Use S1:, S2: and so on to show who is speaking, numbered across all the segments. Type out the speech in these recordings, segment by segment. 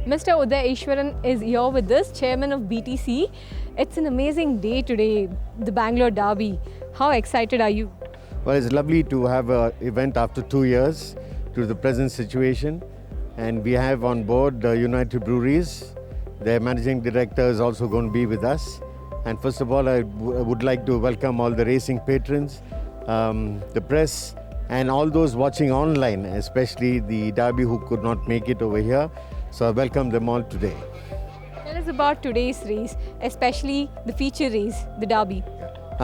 S1: Mr. Uday Ishwaran is here with us, Chairman of BTC. It's an amazing day today, the Bangalore Derby. How excited are you?
S2: Well, it's lovely to have an event after 2 years to the present situation. And we have on board United Breweries. Their managing director is also going to be with us. And first of all, I would like to welcome all the racing patrons, the press, and all those watching online, especially the Derby who could not make it over here. So I welcome them all today.
S1: Tell us about today's race, especially the feature race, the Derby.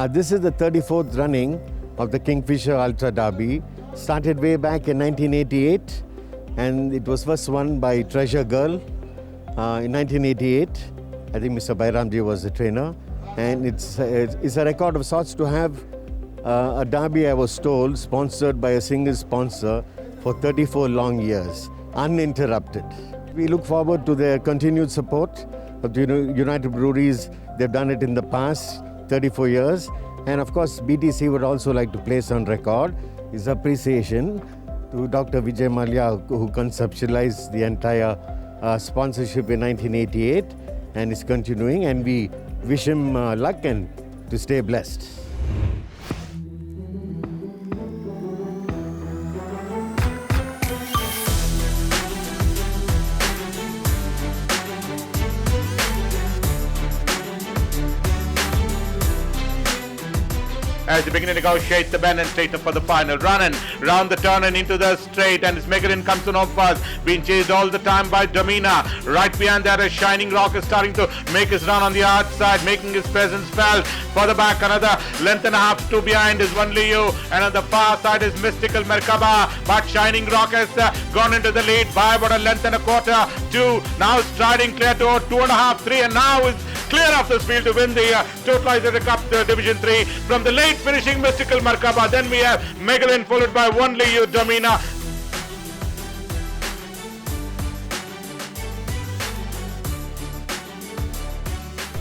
S2: This is the 34th running of the Kingfisher Ultra Derby. Started way back in 1988, and it was first won by Treasure Girl in 1988. I think Mr. Bairamji was the trainer. And it's a record of sorts to have a derby, I was told, sponsored by a single sponsor for 34 long years, uninterrupted. We look forward to their continued support of the United Breweries. They've done it in the past 34 years. And of course, BTC would also like to place on record his appreciation to Dr. Vijay Mallya, who conceptualized the entire sponsorship in 1988 and is continuing. And we wish him luck and to stay blessed.
S3: As they begin to negotiate the bend and straighten for the final run and round the turn and into the straight, and Megarin comes on off fast, being chased all the time by Domina. Right behind that, a Shining Rock is starting to make his run on the outside, making his presence felt. Further back, another length and a half, two behind is One Liu, and on the far side is Mystical Merkaba. But Shining Rock has gone into the lead by about a length and a quarter. Two now striding clear to 2.5, 3, and now is clear of this field to win the Totalizer Cup Division 3 from the late finishing Mystical Merkaba. Then we have Megalin followed by One Liu Domina.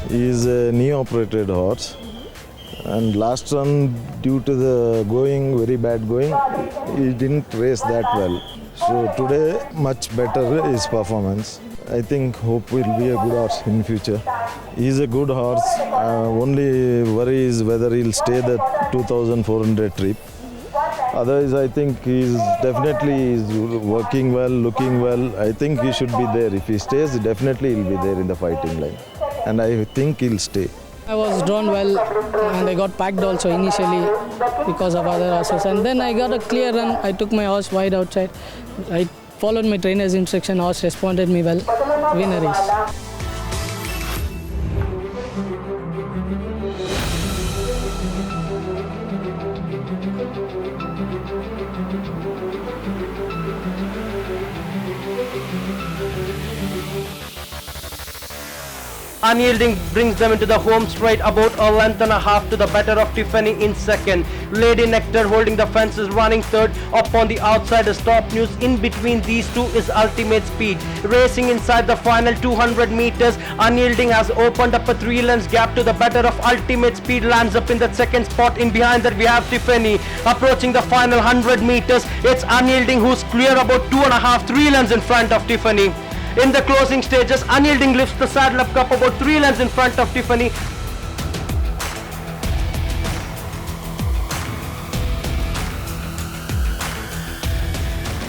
S4: He is a knee operated horse, and last run, due to the very bad going, he didn't race that well. So today much better his performance. I think Hope will be a good horse in future. He's a good horse. Only worry is whether he'll stay the 2,400 trip. Otherwise, I think he's definitely working well, looking well. I think he should be there. If he stays, definitely he'll be there in the fighting line. And I think he'll stay.
S5: I was drawn well and I got packed also initially because of other horses. And then I got a clear run. I took my horse wide outside. I followed my trainer's instruction. Horse responded me well. Win a race.
S6: Unyielding brings them into the home straight, about a length and a half to the better of Tiffany in second. Lady Nectar holding the fences, running third. Up on the outside is Top News. In between these two is Ultimate Speed. Racing inside the final 200 meters, Unyielding has opened up a 3 lengths gap to the better of Ultimate Speed. Lands up in the second spot. In behind that we have Tiffany. Approaching the final 100 meters, it's Unyielding who's clear about 2.5, 3 lengths in front of Tiffany. In the closing stages, Unyielding lifts the Saddle Up Cup about 3 lengths in front of Tiffany.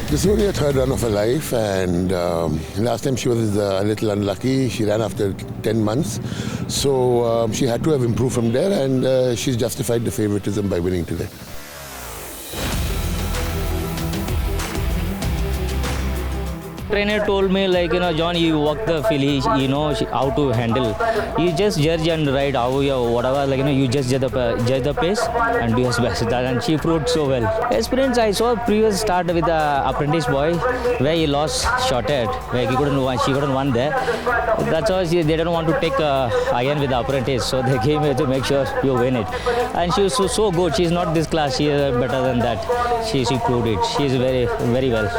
S7: This is only her third run of her life, and last time she was a little unlucky. She ran after 10 months, so she had to have improved from there, and she's justified the favoritism by winning today.
S8: Trainer told me, like, John, you walk the filly, how to handle. You just judge and ride how whatever, you just judge the pace and do your best. And she proved so well. Experience, I saw previous start with the apprentice boy where he lost shorted, where she couldn't win there. That's why they didn't want to take iron with the apprentice, so they came here to make sure you win it. And she was so good. She's not this class. She is better than that. She proved it. She is very, very well.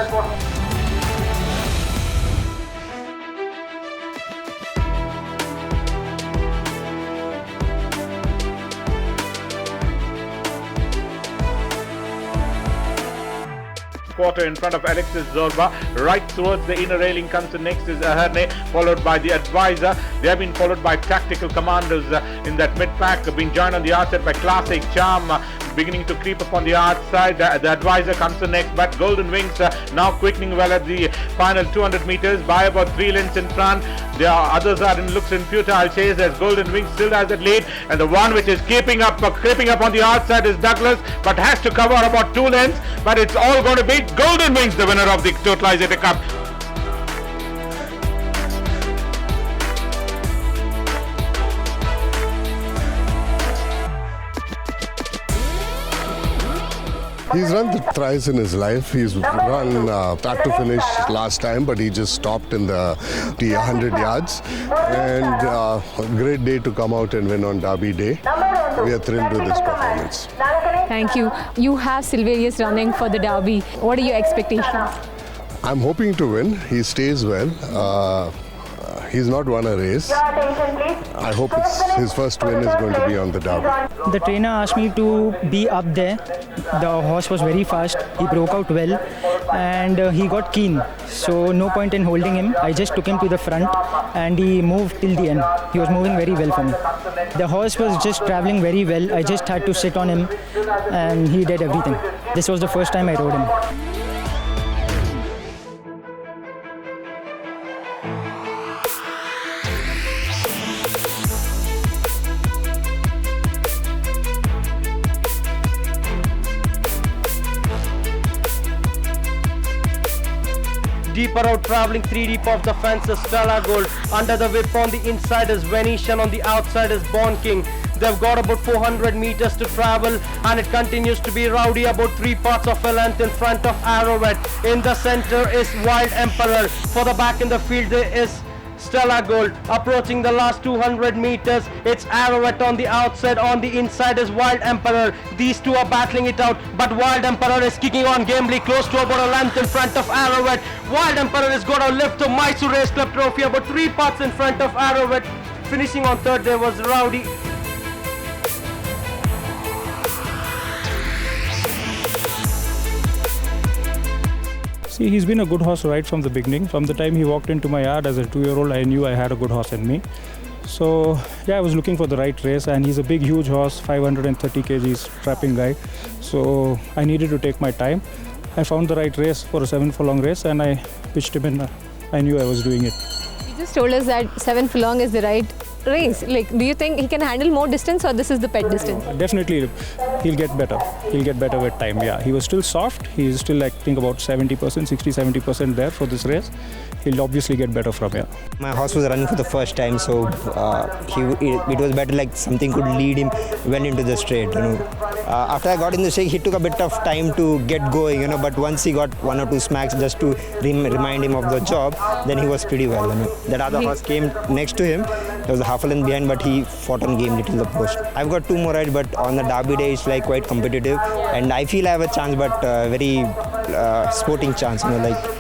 S3: quarter in front of Alexis Zorba. Right towards the inner railing comes the next is Aherne, followed by the Advisor. They have been followed by Tactical Commanders in that mid-pack, being joined on the outside by Classic Charm, beginning to creep upon the outside. The Advisor comes to next, but Golden Wings now quickening well at the final 200 meters by about 3 lengths in front. The others are in looks in futile chase as Golden Wings still has it lead, and the one which is creeping up on the outside is Douglas, but has to cover about 2 lengths. But it's all going to be Golden Wings, the winner of the Totalizer Cup.
S9: He's run thrice in his life. He's run start to finish last time, but he just stopped in the 100 yards. And a great day to come out and win on Derby Day. We are thrilled with this performance.
S1: Thank you. You have Silverius running for the Derby. What are your expectations?
S9: I'm hoping to win. He stays well. He's not won a race. I hope his first win is going to be on the Derby.
S10: The trainer asked me to be up there. The horse was very fast. He broke out well and he got keen. So no point in holding him. I just took him to the front and he moved till the end. He was moving very well for me. The horse was just traveling very well. I just had to sit on him and he did everything. This was the first time I rode him.
S6: Deeper out, traveling 3 deep off the fence is Stella Gold. Under the whip on the inside is Venetian, on the outside is Born King. They've got about 400 meters to travel and it continues to be rowdy, about 3 parts of a length in front of Arrowhead. In the center is Wild Emperor. For the back in the field there is Stella Gold. Approaching the last 200 meters, it's Arrowhead on the outside, on the inside is Wild Emperor. These two are battling it out, but Wild Emperor is kicking on gamely, close to about a length in front of Arrowhead. Wild Emperor is going to lift the Mysore Race Club trophy, about 3 parts in front of Arrowhead. Finishing on third there was Rowdy.
S11: See, he's been a good horse right from the beginning. From the time he walked into my yard as a 2-year-old, I knew I had a good horse in me. So, yeah, I was looking for the right race, and he's a big, huge horse, 530 kgs, strapping guy. So, I needed to take my time. I found the right race for a 7-furlong race, and I pitched him in. I knew I was doing it.
S1: You just told us that 7 furlong is the right race. Like, do you think he can handle more distance, or this is the pet distance?
S11: Definitely, he'll get better. He'll get better with time, yeah. He was still soft. He's still, I think, about 70%, 60-70% there for this race. He'll obviously get better from here.
S12: My horse was running for the first time, so it was better, like something could lead him well into the straight, you know. After I got in the straight, he took a bit of time to get going, you know, but once he got 1 or 2 smacks just to remind him of the job, then he was pretty well, you know. That other horse came next to him. There was a half a length behind, but he fought on game little the post. I've got 2 more rides, but on the Derby day it's like quite competitive, and I feel I have a chance, but very sporting chance, you know, like.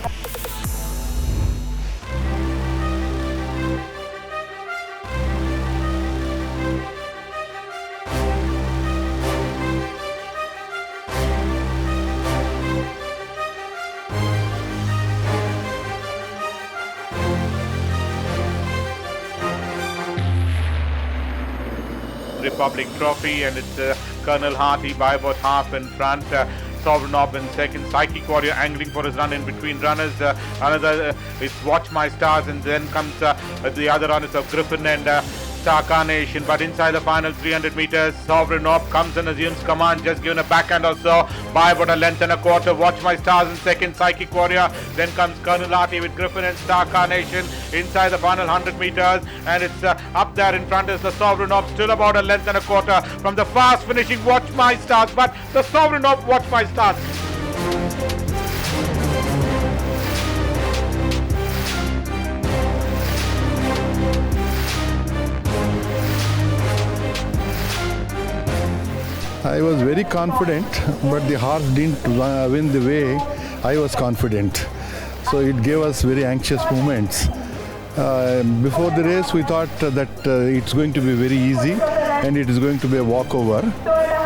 S3: Republic Trophy, and it's Colonel Harty by about half in front. Sovereign Orb in second. Psychic Warrior angling for his run in between runners. Another is Watch My Stars, and then comes the other runners of Griffin and Star Carnation. But inside the final 300 meters, Sovereign Orb comes and assumes command, just given a backhand or so by about a length and a quarter. Watch My Stars in second, Psychic Warrior. Then comes Colonel Harty with Griffin and Star Carnation inside the final 100 meters, and it's up there in front is the Sovereign Orb, still about a length and a quarter from the fast finishing Watch My Stars, but the Sovereign Orb, Watch My Stars.
S13: I was very confident, but the horse didn't win the way I was confident. So it gave us very anxious moments. Before the race, we thought that it's going to be very easy and it is going to be a walkover,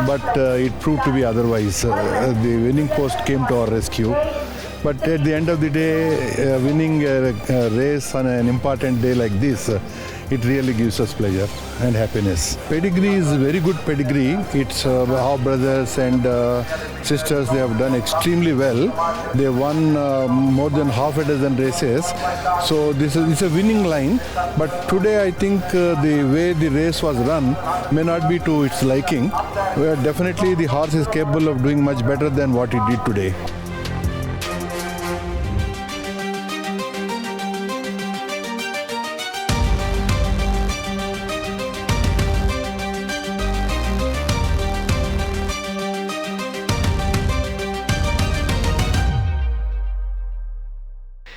S13: but it proved to be otherwise. The winning post came to our rescue. But at the end of the day, winning a race on an important day like this, it really gives us pleasure and happiness. Pedigree is very good pedigree. It's our brothers and sisters, they have done extremely well. They won more than half a dozen races. So it's a winning line. But today I think the way the race was run may not be to its liking. Where definitely the horse is capable of doing much better than what it did today.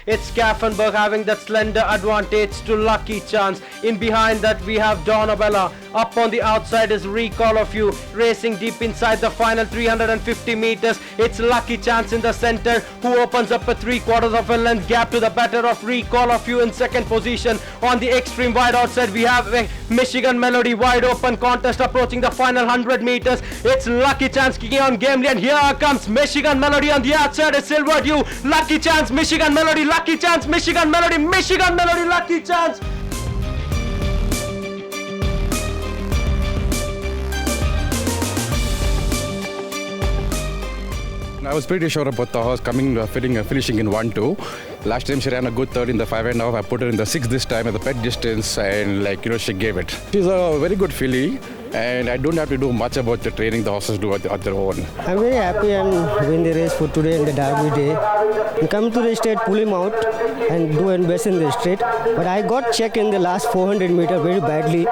S6: It's Kaffenberg having that slender advantage to Lucky Chance. In behind that we have Donabella. Up on the outside is Recall of You. Racing deep inside the final 350 meters. It's Lucky Chance in the center who opens up a 3/4 of a length gap to the better of Recall of You in second position. On the extreme wide outside we have a Michigan Melody wide open contest approaching the final 100 meters. It's Lucky Chance kicking on gamely and here comes Michigan Melody on the outside is Silver Dew. Lucky Chance, Michigan Melody, Lucky Chance, Michigan Melody, Michigan Melody, Lucky Chance.
S14: I was pretty sure about the horse finishing in 1-2. Last time she ran a good third in the 5.5. I put her in the 6 this time at the pet distance and she gave it. She's a very good filly and I don't have to do much about the training the horses do at their own.
S15: I'm very happy and win the race for today and the Derby day. You come to the straight, pull him out and do and best in the straight. But I got checked in the last 400 meters very badly.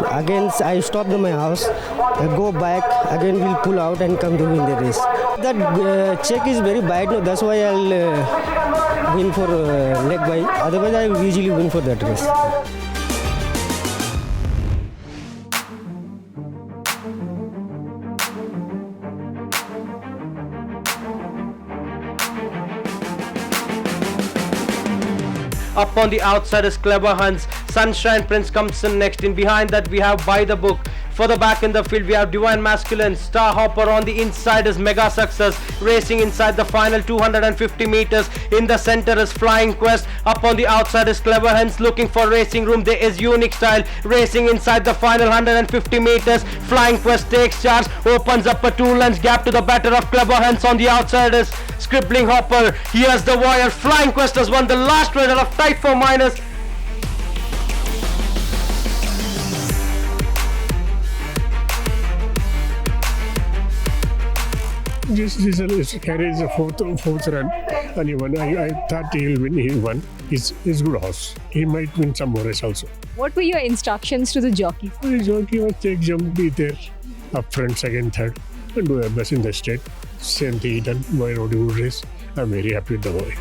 S15: Again, I stopped in my house. I go back, again we'll pull out and come to win the race. That check is very bad, no, that's why I'll win for leg by. Otherwise, I usually win for that race.
S6: Up on the outside is Clever Hans. Sunshine Prince comes in next. In behind that we have By the Book. Further back in the field we have Divine Masculine. Star Hopper on the inside is Mega Success. Racing inside the final 250 meters. In the center is Flying Quest. Up on the outside is Clever Hans looking for racing room. There is Unique Style. Racing inside the final 150 meters. Flying Quest takes charge. Opens up a 2 lengths gap to the better of Clever Hans. On the outside is Scribbling Hopper. Here's the wire. Flying Quest has won the last rider of Type 4 Minus.
S16: This carries a fourth run and he won. I thought he'll win. He won. He's good horse. He might win some more race also.
S1: What were your instructions to the jockey?
S16: The jockey was take jump, be there, up front, second, third, and do a best in the straight. Same thing he done. Why not do good race? I'm very happy with the boy.